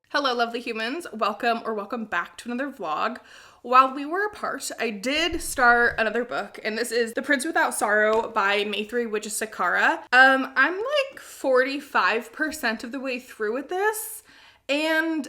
Hello, lovely humans. Welcome back to another vlog. While we were apart, I did start another book, and this is The Prince Without Sorrow by Maitreyi, which is Sakara. I'm like 45% of the way through with this, and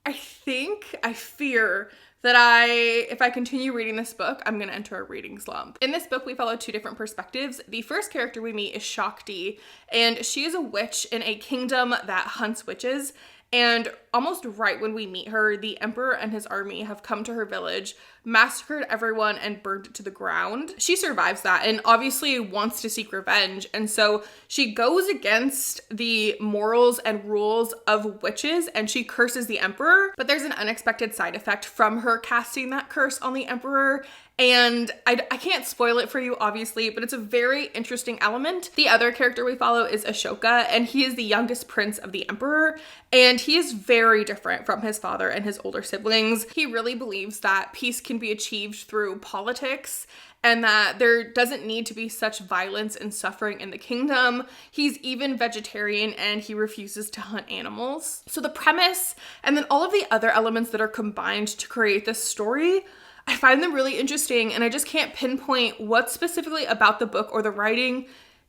I fear that if I continue reading this book, I'm gonna enter a reading slump. In this book, we follow two different perspectives. The first character we meet is Shakti, and she is a witch in a kingdom that hunts witches. And almost right when we meet her, the emperor and his army have come to her village, massacred everyone, and burned it to the ground. She survives that and obviously wants to seek revenge. And so she goes against the morals and rules of witches and she curses the emperor. But there's an unexpected side effect from her casting that curse on the emperor. And I can't spoil it for you, obviously, but it's a very interesting element. The other character we follow is Ashoka, and he is the youngest prince of the emperor, and he is very different from his father and his older siblings. He really believes that peace can be achieved through politics, and that there doesn't need to be such violence and suffering in the kingdom. He's even vegetarian and he refuses to hunt animals. So the premise, and then all of the other elements that are combined to create this story, I find them really interesting, and I just can't pinpoint what specifically about the book or the writing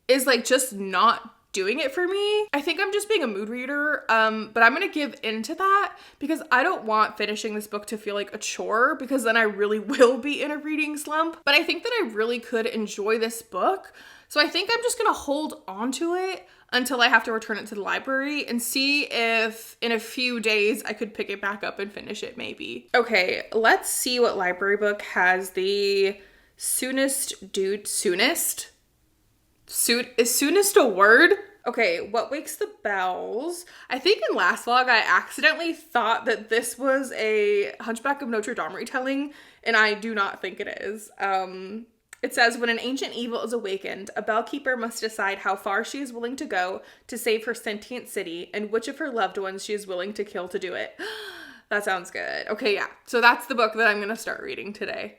is like just not doing it for me. I think I'm just being a mood reader, but I'm gonna give into that because I don't want finishing this book to feel like a chore, because then I really will be in a reading slump. But I think that I really could enjoy this book, so I think I'm just gonna hold on to it until I have to return it to the library and see if in a few days I could pick it back up and finish it maybe. Okay, let's see what library book has the soonest? Is soonest a word? Okay, What Wakes the Bells? I think in last vlog I accidentally thought that this was a Hunchback of Notre Dame retelling, and I do not think it is. It says, when an ancient evil is awakened, a bellkeeper must decide how far she is willing to go to save her sentient city and which of her loved ones she is willing to kill to do it. That sounds good. Okay, yeah. So that's the book that I'm going to start reading today.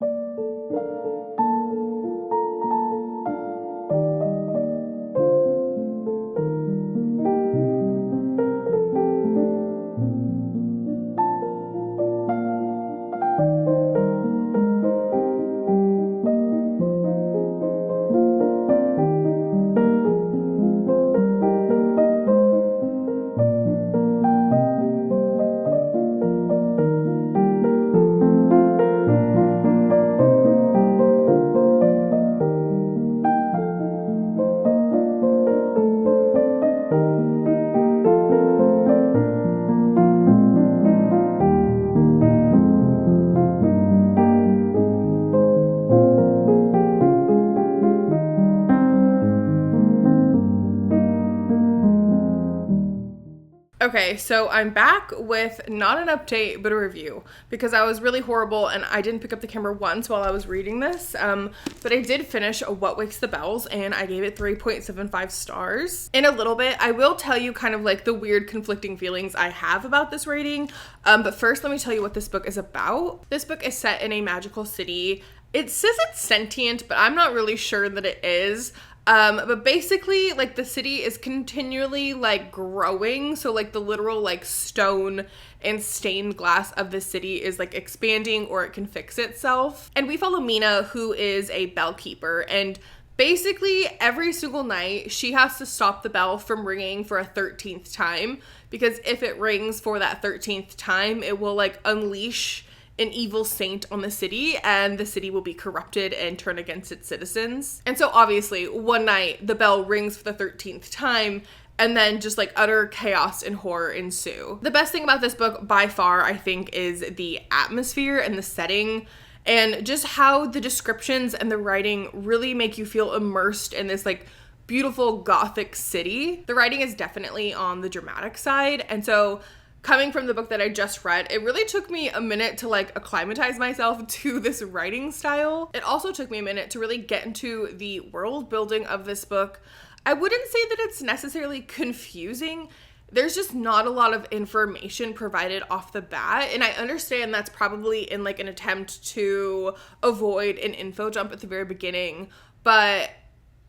Okay, so I'm back with not an update, but a review, because I was really horrible and I didn't pick up the camera once while I was reading this, but I did finish What Wakes the Bells, and I gave it 3.75 stars. In a little bit, I will tell you kind of like the weird conflicting feelings I have about this rating, but first let me tell you what this book is about. This book is set in a magical city. It says it's sentient, but I'm not really sure that it is. But basically, like, the city is continually, like, growing. So, like, the literal, like, stone and stained glass of the city is, like, expanding, or it can fix itself. And we follow Mina, who is a bellkeeper. And basically, every single night, she has to stop the bell from ringing for a 13th time. Because if it rings for that 13th time, it will, like, unleash an evil saint on the city, and the city will be corrupted and turn against its citizens. And so obviously one night the bell rings for the 13th time, and then just like utter chaos and horror ensue. The best thing about this book by far, I think, is the atmosphere and the setting, and just how the descriptions and the writing really make you feel immersed in this like beautiful gothic city. The writing is definitely on the dramatic side, and so coming from the book that I just read, it really took me a minute to like acclimatize myself to this writing style. It also took me a minute to really get into the world building of this book. I wouldn't say that it's necessarily confusing. There's just not a lot of information provided off the bat, and I understand that's probably in like an attempt to avoid an info dump at the very beginning, but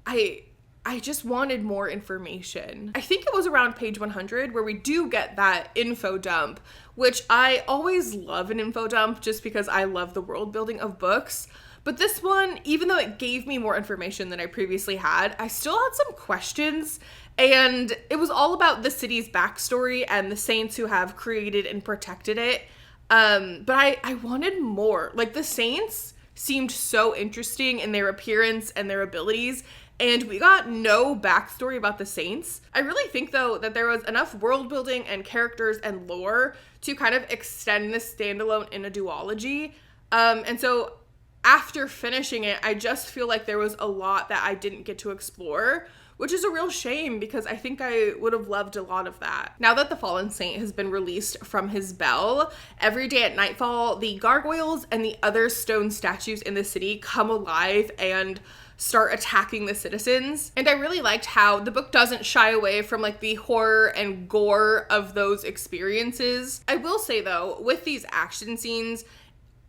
I I just wanted more information. I think it was around page 100 where we do get that info dump, which I always love an info dump just because I love the world building of books. But this one, even though it gave me more information than I previously had, I still had some questions, and it was all about the city's backstory and the saints who have created and protected it. But I wanted more. Like, the saints seemed so interesting in their appearance and their abilities, and we got no backstory about the saints. I really think, though, that there was enough world building and characters and lore to kind of extend this standalone in a duology. And so after finishing it, I just feel like there was a lot that I didn't get to explore, which is a real shame because I think I would have loved a lot of that. Now that the fallen saint has been released from his bell, every day at nightfall, the gargoyles and the other stone statues in the city come alive and start attacking the citizens. And I really liked how the book doesn't shy away from like the horror and gore of those experiences. I will say though, with these action scenes,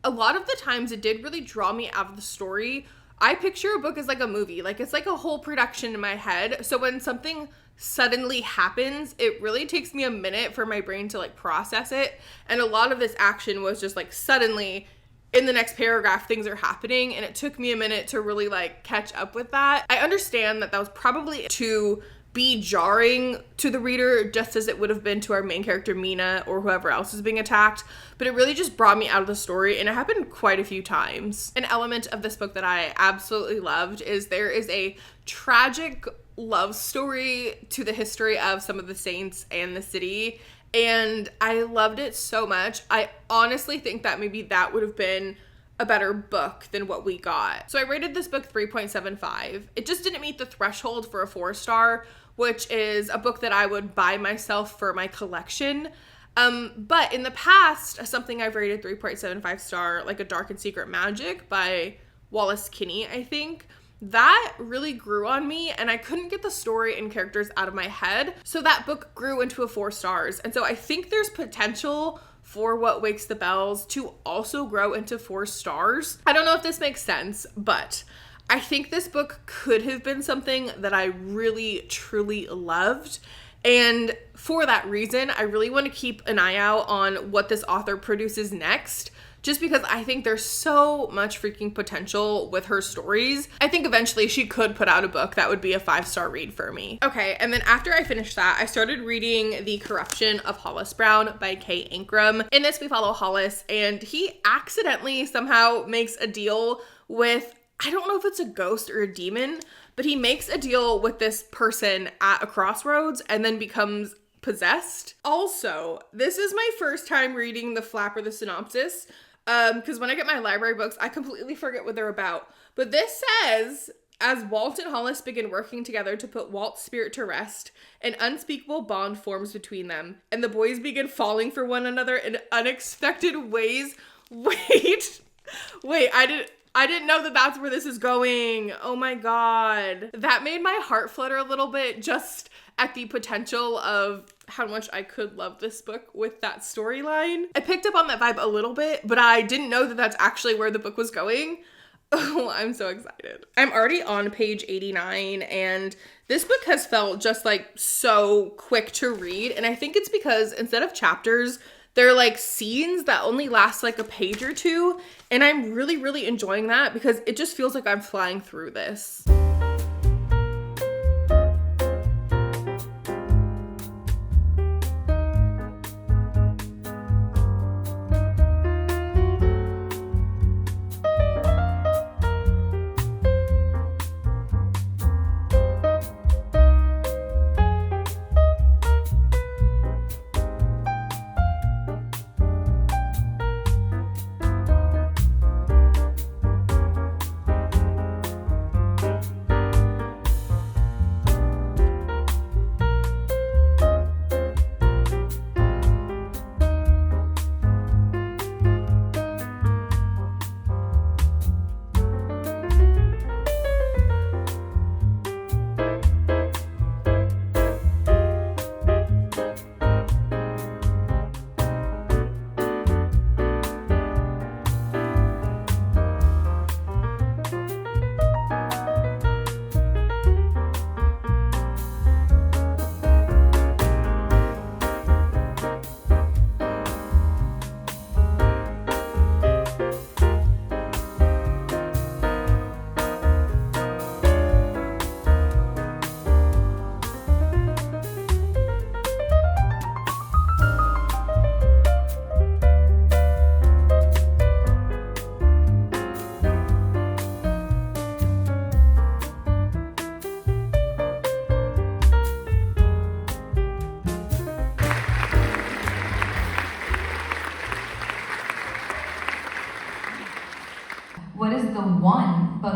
a lot of the times it did really draw me out of the story. I picture a book as like a movie, like it's like a whole production in my head. So when something suddenly happens, it really takes me a minute for my brain to like process it. And a lot of this action was just like suddenly in the next paragraph, things are happening. And it took me a minute to really like catch up with that. I understand that that was probably to be jarring to the reader just as it would have been to our main character Mina or whoever else is being attacked, but it really just brought me out of the story, and it happened quite a few times. An element of this book that I absolutely loved is there is a tragic love story to the history of some of the saints and the city, and I loved it so much. I honestly think that maybe that would have been a better book than what we got. So I rated this book 3.75. It just didn't meet the threshold for a 4-star, which is a book that I would buy myself for my collection. But in the past, something I've rated 3.75 star, like A Dark and Secret Magic by Wallace Kinney, I think, that really grew on me, and I couldn't get the story and characters out of my head. So that book grew into a 4 stars. And so I think there's potential for What Wakes the Bells to also grow into 4 stars. I don't know if this makes sense, but I think this book could have been something that I really, truly loved. And for that reason, I really want to keep an eye out on what this author produces next, just because I think there's so much freaking potential with her stories. I think eventually she could put out a book that would be a 5-star read for me. Okay, and then after I finished that, I started reading The Corruption of Hollis Brown by Kay Ancrum. In this, we follow Hollis, and he accidentally somehow makes a deal with, I don't know if it's a ghost or a demon, but he makes a deal with this person at a crossroads and then becomes possessed. Also, this is my first time reading the flap or the synopsis, because when I get my library books, I completely forget what they're about. But this says, as Walt and Hollis begin working together to put Walt's spirit to rest, an unspeakable bond forms between them, and the boys begin falling for one another in unexpected ways. Wait, I didn't know that that's where this is going. Oh my God. That made my heart flutter a little bit just at the potential of how much I could love this book with that storyline. I picked up on that vibe a little bit, but I didn't know that that's actually where the book was going. Oh, I'm so excited. I'm already on page 89, and this book has felt just like so quick to read. And I think it's because instead of chapters, they're like scenes that only last like a page or two. And I'm really, really enjoying that because it just feels like I'm flying through this.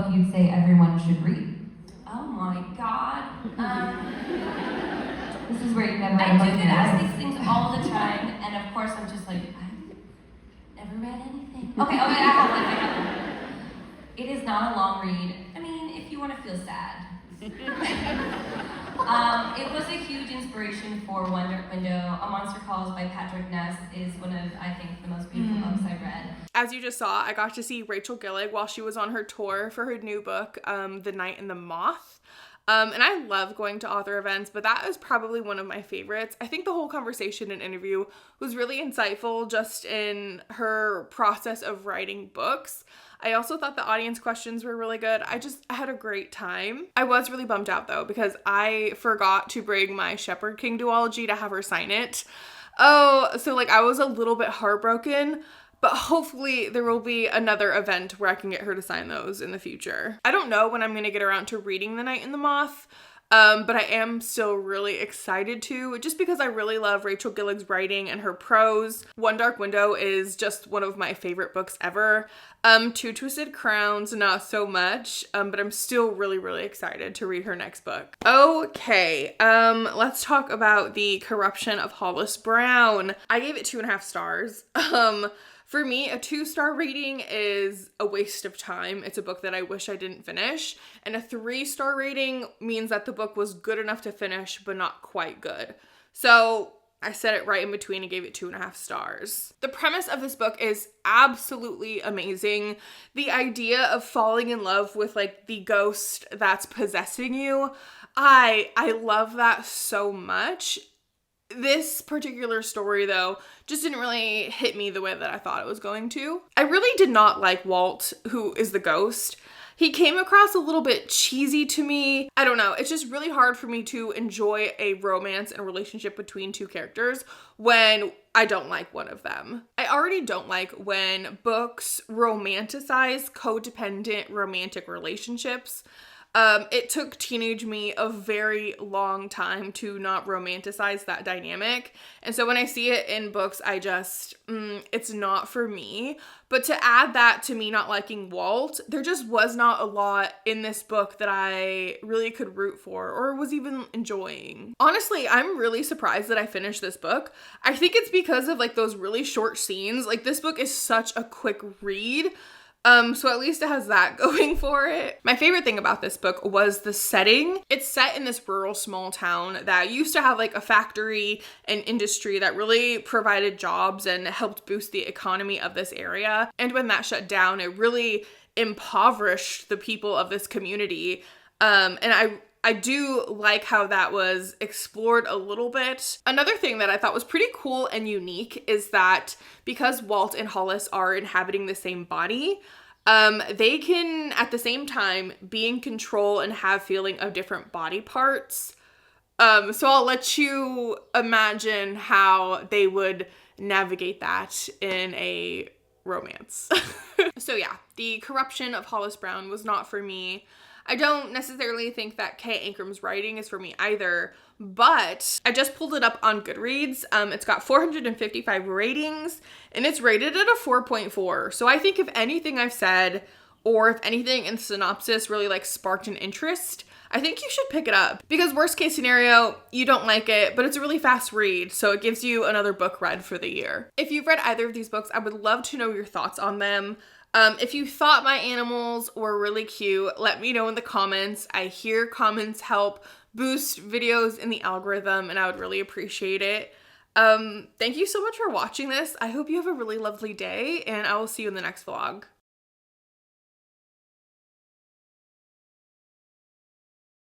book you'd say everyone should read? Oh my god. This is where you never I do get asked these things all the time, and of course I'm just like, I've never read anything. Okay, I have one. It is not a long read. I mean, if you want to feel sad. It was a huge inspiration for Wonder Window. A Monster Calls by Patrick Ness is one of, I think, the most beautiful books I've read. As you just saw, I got to see Rachel Gillig while she was on her tour for her new book, The Night and the Moth. And I love going to author events, but that is probably one of my favorites. I think the whole conversation and interview was really insightful just in her process of writing books. I also thought the audience questions were really good. I had a great time. I was really bummed out though, because I forgot to bring my Shepherd King duology to have her sign it. Oh, so like I was a little bit heartbroken, but hopefully there will be another event where I can get her to sign those in the future. I don't know when I'm going to get around to reading The Night and the Moth, but I am still really excited to, just because I really love Rachel Gillig's writing and her prose. One Dark Window is just one of my favorite books ever. Two Twisted Crowns, not so much, but I'm still really, really excited to read her next book. Okay, let's talk about The Corruption of Hollis Brown. I gave it 2.5 stars. For me, a 2-star rating is a waste of time. It's a book that I wish I didn't finish. And a 3-star rating means that the book was good enough to finish, but not quite good. So I set it right in between and gave it 2.5 stars. The premise of this book is absolutely amazing. The idea of falling in love with like the ghost that's possessing you, I love that so much. This particular story, though, just didn't really hit me the way that I thought it was going to. I really did not like Walt, who is the ghost. He came across a little bit cheesy to me. I don't know. It's just really hard for me to enjoy a romance and a relationship between two characters when I don't like one of them. I already don't like when books romanticize codependent romantic relationships. It took teenage me a very long time to not romanticize that dynamic. And so when I see it in books, I just, it's not for me. But to add that to me not liking Walt, there just was not a lot in this book that I really could root for or was even enjoying. Honestly, I'm really surprised that I finished this book. I think it's because of like those really short scenes. Like this book is such a quick read. So at least it has that going for it. My favorite thing about this book was the setting. It's set in this rural small town that used to have like a factory and industry that really provided jobs and helped boost the economy of this area. And when that shut down, it really impoverished the people of this community. And I do like how that was explored a little bit. Another thing that I thought was pretty cool and unique is that because Walt and Hollis are inhabiting the same body, they can at the same time be in control and have feeling of different body parts. So I'll let you imagine how they would navigate that in a romance. So yeah, The Corruption of Hollis Brown was not for me. I don't necessarily think that Ancrum's writing is for me either, but I just pulled it up on Goodreads. It's got 455 ratings and it's rated at a 4.4. So I think if anything I've said, or if anything in synopsis really like sparked an interest, I think you should pick it up, because worst case scenario, you don't like it, but it's a really fast read, so it gives you another book read for the year. If you've read either of these books, I would love to know your thoughts on them. If you thought my animals were really cute, let me know in the comments. I hear comments help boost videos in the algorithm, and I would really appreciate it. Thank you so much for watching this. I hope you have a really lovely day, and I will see you in the next vlog.